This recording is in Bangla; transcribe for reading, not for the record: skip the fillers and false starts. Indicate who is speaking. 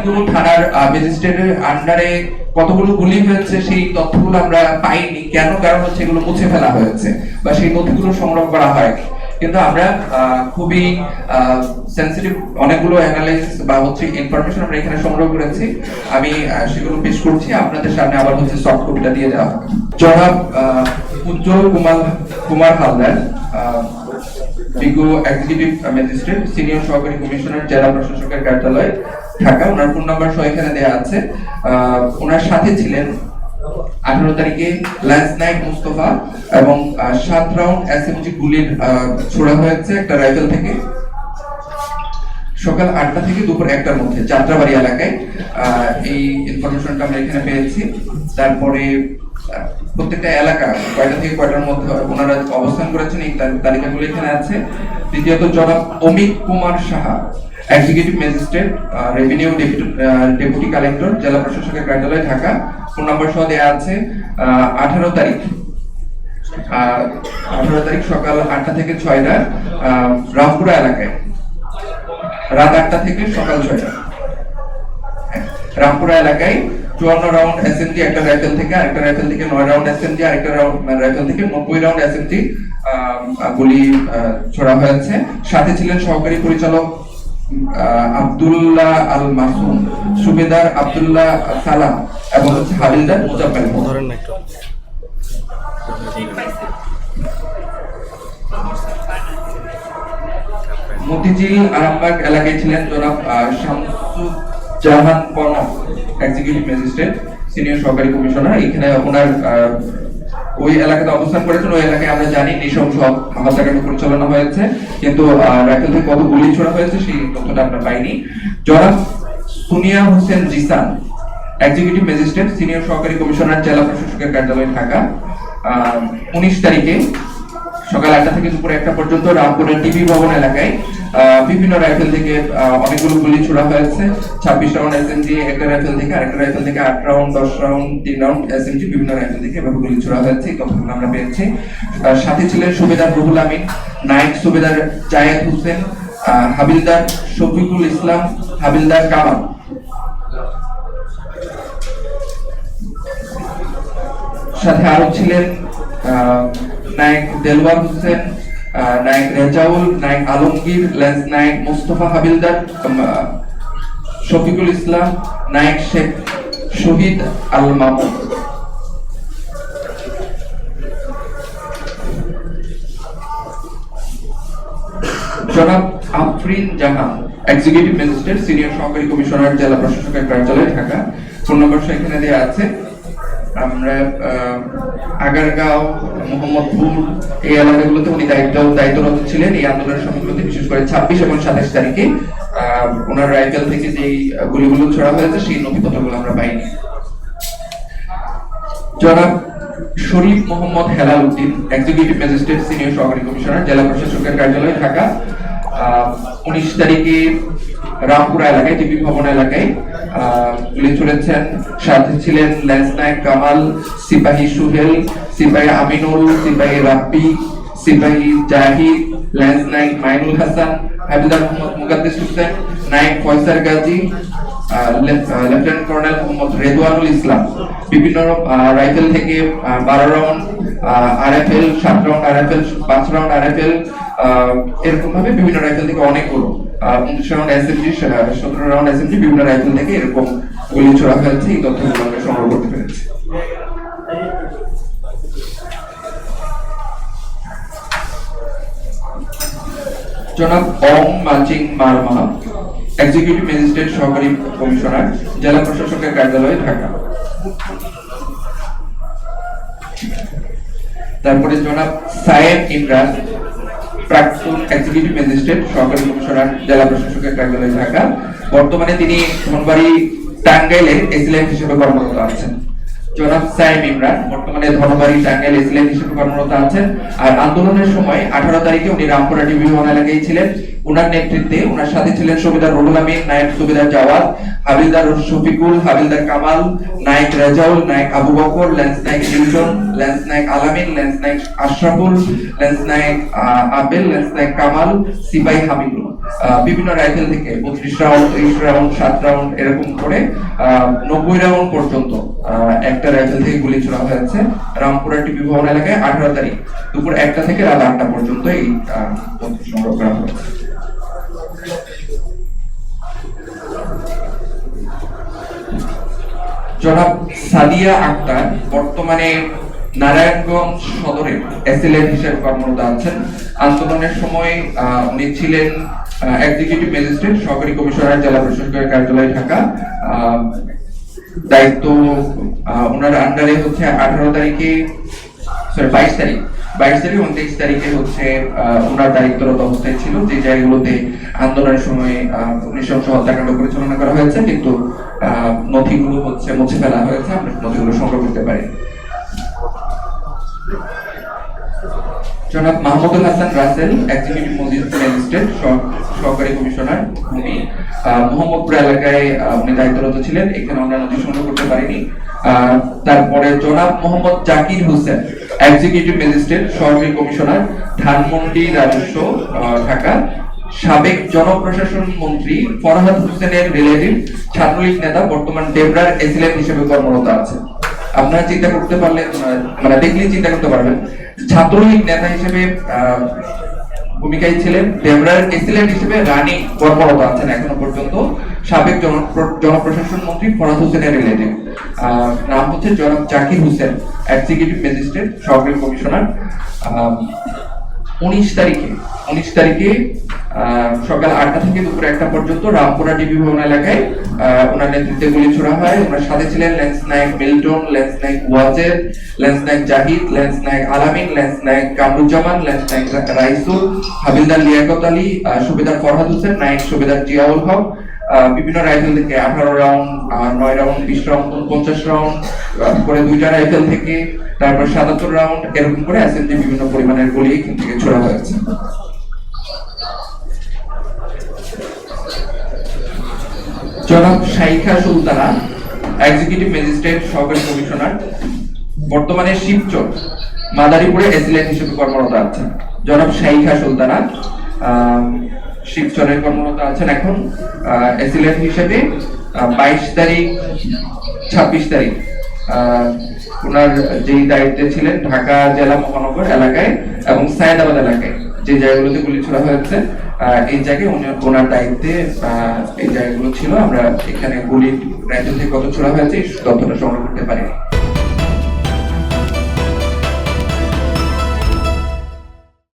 Speaker 1: অনেকগুলো থানার ম্যাজিস্ট্রেটের আন্ডারে কতগুলো গুলি হয়েছে সেই তথ্যগুলো আমরা পাইনি। কেন? কারণ হচ্ছে এগুলো মুছে ফেলা হয়েছে বা সেই নথিগুলো সংগ্রহ করা হয়নি। কিন্তু আমরা খুবই সেন্সিটিভ অনেকগুলো অ্যানালাইসিস বা হচ্ছে ইনফরমেশন আমরা এখানে সংগ্রহ করেছি। আমি সেগুলো পেশ করছি আপনাদের সামনে। আবার হচ্ছে সফট কপিটা দিয়ে দেওয়া হবে। জনাব উজ্জ্বল কুমার হালদার, বিজ্ঞ এক্সিকিউটিভ ম্যাজিস্ট্রেট, সিনিয়র সহকারী কমিশনার, জেলা প্রশাসকের কার্যালয়, ঢাকা। ওনার ফোন নাম্বার সহ এখানে দেওয়া আছে। ওনার সাথে ছিলেন 18 তারিখে ল্যান্স নাইক মুস্তফা এবং 7 রাউন্ড এসএমজি গুলির ছোড়া হয়েছে একটা রাইফেল থেকে সকাল 8টা থেকে দুপুর 1টার মধ্যে যাত্রাবাড়ি এলাকায়। এই ইনফরমেশনটা আমরা এখানে পেয়েছি। তারপরে প্রত্যেকটা এলাকা কয়টা থেকে কয়টার মধ্যে ওনারা অবস্থান করেছেন এই তালিকাগুলো এখানে আছে। দ্বিতীয়ত জনাব Amit Kumar Saha, executive magistrate, revenue deputy collector, জেলা প্রশাসকের কার্যালয়, ঢাকা। ফোন নাম্বার সহ দেওয়া আছে। 18 তারিখ সকাল 8টা থেকে 6টা রামপুরা এলাকায়, রাত 8টা থেকে সকাল 6টা রামপুরা এলাকায় 54 রাউন্ড এসএমজি একটা রাইফেল থেকে, আরেকটা রাইফেল থেকে 9 রাউন্ড এসএমজি, আরেকটা রাইফেল থেকে 90 রাউন্ড এসএমজি গুলি ছোড়া হয়েছে। সাথে ছিলেন সহকারী পরিচালক আব্দুল্লাহ আল মাসুম, সুবেদার আব্দুল্লাহ সালাম এবং হাবিলদার মুজাফফর। মতিঝিল আরামবাগ এলাকায় ছিলেন জনাব Shamsuzzaman Kanak, executive magistrate, senior সহকারী কমিশনার। এখানে ওনার ওই এলাকাতে অবস্থান করেছেন। ওই এলাকায় আমরা জানি নৃশংস হত্যাকাণ্ড পরিচালনা হয়েছে, কিন্তু রাইফেল থেকে কত গুলি ছোড়া হয়েছে সেই তথ্যটা আমরা পাইনি। জনাব Sunia Hossain Jisan, executive magistrate, senior সহকারী কমিশনার, জেলা প্রশাসকের কার্যালয়, ঢাকা। 19 তারিখে সকাল 8টা থেকে দুপুর 1টা পর্যন্ত রামপুরের টিভি ভবন এলাকায় বিভিন্ন রাইফেল থেকে অনেকগুলো গুলি ছোড়া হয়েছে। 26 রাউন্ড এসএমজি একটা রাইফেল থেকে, আরেকটা রাইফেল থেকে 8 রাউন্ড, 10 রাউন্ড, 3 রাউন্ড এসএমজি বিভিন্ন রাইফেল থেকে এভাবে গুলি ছোড়া হয়েছে। ততক্ষণ আমরা পেয়েছি। সাথে ছিলেন সুবেদার রুহুল আমিন, নায়েক সুবেদার জায়েদ হোসেন, হাবিলদার শফিকুল ইসলাম, হাবিলদার কামাল। সাথে আরো ছিলেন নায়েক দেলওয়ার হোসেন, নায়েক রেজাউল, নায়েক আলমগীর, লেন্স নায়েক মুস্তফা, হাবিলদার শফিকুল ইসলাম, নায়েক শেখ শহীদ আল মামুন। জনাব আফরিন জাহান, এক্সিকিউটিভ ম্যাজিস্ট্রেট, সিনিয়র সহকারী কমিশনার, জেলা প্রশাসকের কার্যালয়, ঢাকা। ফোন নম্বর এখানে দেওয়া আছে। আমরা আগারগাঁও, মোহাম্মদপুর এই এলাকাগুলোতে উনি দায়িত্বরত ছিলেন এই আন্দোলনের সময়গুলোতে, বিশেষ করে 26 এবং 27 তারিখে ওনার রাইফেল থেকে যে গুলিগুলো ছোড়া হয়েছে সেই নথিপত্রগুলো আমরা পাইনি। জনাব Sharif Mohammad Helal Uddin, executive magistrate, senior সহকারী কমিশনার, জেলা প্রশাসকের কার্যালয়, ঢাকা। 19 তারিখে রামপুরা এলাকায় টিভি ভবন এলাকায় গুলি ছুড়েছেন। সাথে ছিলেন ল্যান্স নায়েক কামাল, সিপাহী সুহেল, সিপাহী আমিনুল, সিপাহী রাব্বি, সিপাহী Zahid, lance Naik Mainul Hasan, Havildar Mohammad Mukaddes Hossain, Naik Faisal Gazi, lieutenant colonel Mohammad Redwanul Islam. বিভিন্ন রাইফেল থেকে 12 round RFL, 7 round RFL, 5 round RFL, এরকম ভাবে বিভিন্ন রাইফেল থেকে অনেকগুলো 29 রাউন্ড এসএমজি, 17 রাউন্ড এসএমজি বিভিন্ন রাইফেল থেকে এরকম গুলি ছোড়া হয়েছে। এই তথ্যগুলো আমরা সংগ্রহ করতে পেরেছি। জনাব ওম মাচিং মারমা, এক্সিকিউটিভ ম্যাজিস্ট্রেট, সহকারী কমিশনার, জেলা প্রশাসকের কার্যালয়, ঢাকা। তারপরে জনাব সায়েদ ইমরান, প্রাক্তন এক্সিকিউটিভ ম্যাজিস্ট্রেট, সহকারী কমিশনার, জেলা প্রশাসকের কার্যালয়, ঢাকা। বর্তমানে তিনি ধনবাড়ি টাঙ্গাইলে এসিলেন্ট হিসেবে কর্মরত আছেন। জনাব সায়েম ইমরান বর্তমানে ধনবাড়ি টাঙ্গাইল এসিলেন্ট হিসেবে কর্মরত আছেন। আর আন্দোলনের সময় 18 তারিখে উনি রামপুরা টিভি ভবন এলাকায় ছিলেন। ওনার নেতৃত্বে ওনার সাথে ছিলেন Subedar Ruhul Amin, Naik Subedar Jawad, Havildar Shafiqul, Havildar Kamal, Naik Rezaul, Naik Abu Bakar, lance Naik Newton, lance Naik Alamin, lance Naik Ashraful, lance Naik Abel, lance Naik Kamal, সিপাহী হামিদুল। বিভিন্ন রাইফেল থেকে 32 রাউন্ড, 30 রাউন্ড, 7 রাউন্ড এরকম করে 90 রাউন্ড পর্যন্ত একটা রাইফেল থেকে গুলি ছোড়া হয়েছে রামপুরা টিপি ভবন এলাকায় 18 তারিখ দুপুর 1টা থেকে রাত 8টা পর্যন্ত এই তথ্য সংগ্রহ করা হয়েছে। জনাব সাদিয়া আক্তার বর্তমানে নারায়ণগঞ্জ সদরের এসএলএন হিসেবে কর্মরত আছেন। আন্দোলনের সময় উনি ছিলেন এক্সিকিউটিভ ম্যাজিস্ট্রেট, সহকারী কমিশনার, জেলা প্রশাসকের কার্যালয় ঢাকা। দায়িত্ব ওনার আন্ডারে হচ্ছে 18 তারিখে 22 তারিখ এবং 23 তারিখে হচ্ছে ওনার দায়িত্বরত অবস্থায় ছিল যে জায়গাগুলোতে আন্দোলনের সময় নৃশংস হত্যাকাণ্ড পরিচালনা করা হয়েছে, কিন্তু নথিগুলো হচ্ছে মুছে ফেলা হয়েছে, আমরা নথিগুলো সংগ্রহ করতে পারি। জনাব মাহমুদুল হাসান রাসেল, এক্সিকিউটিভ ম্যাজিস্ট্রেট, সহকারী কমিশনার ভূমি, মোহাম্মদপুর এলাকায় উনি দায়িত্বরত ছিলেন, এখানে আমরা নথি সংগ্রহ করতে পারিনি। তারপরে জনাব মোহাম্মদ জাকির হোসেন, এক্সিকিউটিভ ম্যাজিস্ট্রেট, সহকারী কমিশনার, ধানমন্ডি রাজস্ব, ঢাকা। সাবেক জনপ্রশাসন মন্ত্রী ফরহাদ হোসেনের রিলেটিভ, ছাত্রলীগ নেতা, বর্তমান ডেবরার এসিলেন হিসেবে কর্মরত আছে। আপনারা চিন্তা করতে পারলে মানে দেখলেই চিন্তা করতে পারবেন, ছাত্রলীগ নেতা হিসেবে ভূমিকায় ছিলেন, ডেবরার এসিলেন্ট হিসেবে রানী কর্মরত আছেন এখনো পর্যন্ত। সাবেক জনপ্রশাসন মন্ত্রী ফরহাদ হোসেনের রিলেটিভ, নাম হচ্ছে জনাব জাকির হোসেন, এক্সিকিউটিভ ম্যাজিস্ট্রেট, সহকারী কমিশনার। 19 তারিখে সকাল 8টা থেকে দুপুর 1টা পর্যন্ত রামপুরা ডিবি ভবন এলাকায় ওনার নেতৃত্বে গুলি ছোড়া হয়। ওনার সাথে ছিলেন লেন্স নায়ক মিল্টন, লেন্স নায়ক ওয়াজেদ, লেন্স নায়ক জাহিদ, লেন্স নায়ক আলামিন, লেন্স নায়ক কামরুজ্জামান, লেন্স নায়ক রাইসুল, হাবিলদার লিয়াকত আলী, সুবেদার ফরহাদ হোসেন, নায়ক সুবেদার জিয়াউল হক। বিভিন্ন রাইফেল থেকে 18 রাউন্ড, 9 রাউন্ড, 20 রাউন্ড, 50 রাউন্ড করে 2টা রাইফেল থেকে, তারপর 77 রাউন্ড এরকম করে এসএনজি বিভিন্ন পরিমাণের গুলি এখান থেকে ছোড়া হয়েছে। জনাব শাইখা সুলতানা, এক্সিকিউটিভ ম্যাজিস্ট্রেট, সহকারী কমিশনার, বর্তমানে শিবচর মাদারীপুরে এসিলেন হিসেবে কর্মরত আছেন। জনাব শাইখা সুলতানা শিবচরে কর্মরত আছেন এখন এসিলেন হিসেবে। 22 তারিখ, 26 তারিখ ওনার যেই দায়িত্বে ছিলেন ঢাকা জেলা মহানগর এলাকায় এবং সায়েদাবাদ এলাকায় যে জায়গাগুলোতে গুলি ছোড়া হয়েছে, এই জায়গায় ওনার দায়িত্বে এই জায়গাগুলো ছিল। আমরা এখানে গুলি রাইফেল থেকে কত ছোড়া হয়েছে এই তথ্যটা সংগ্রহ করতে পারি।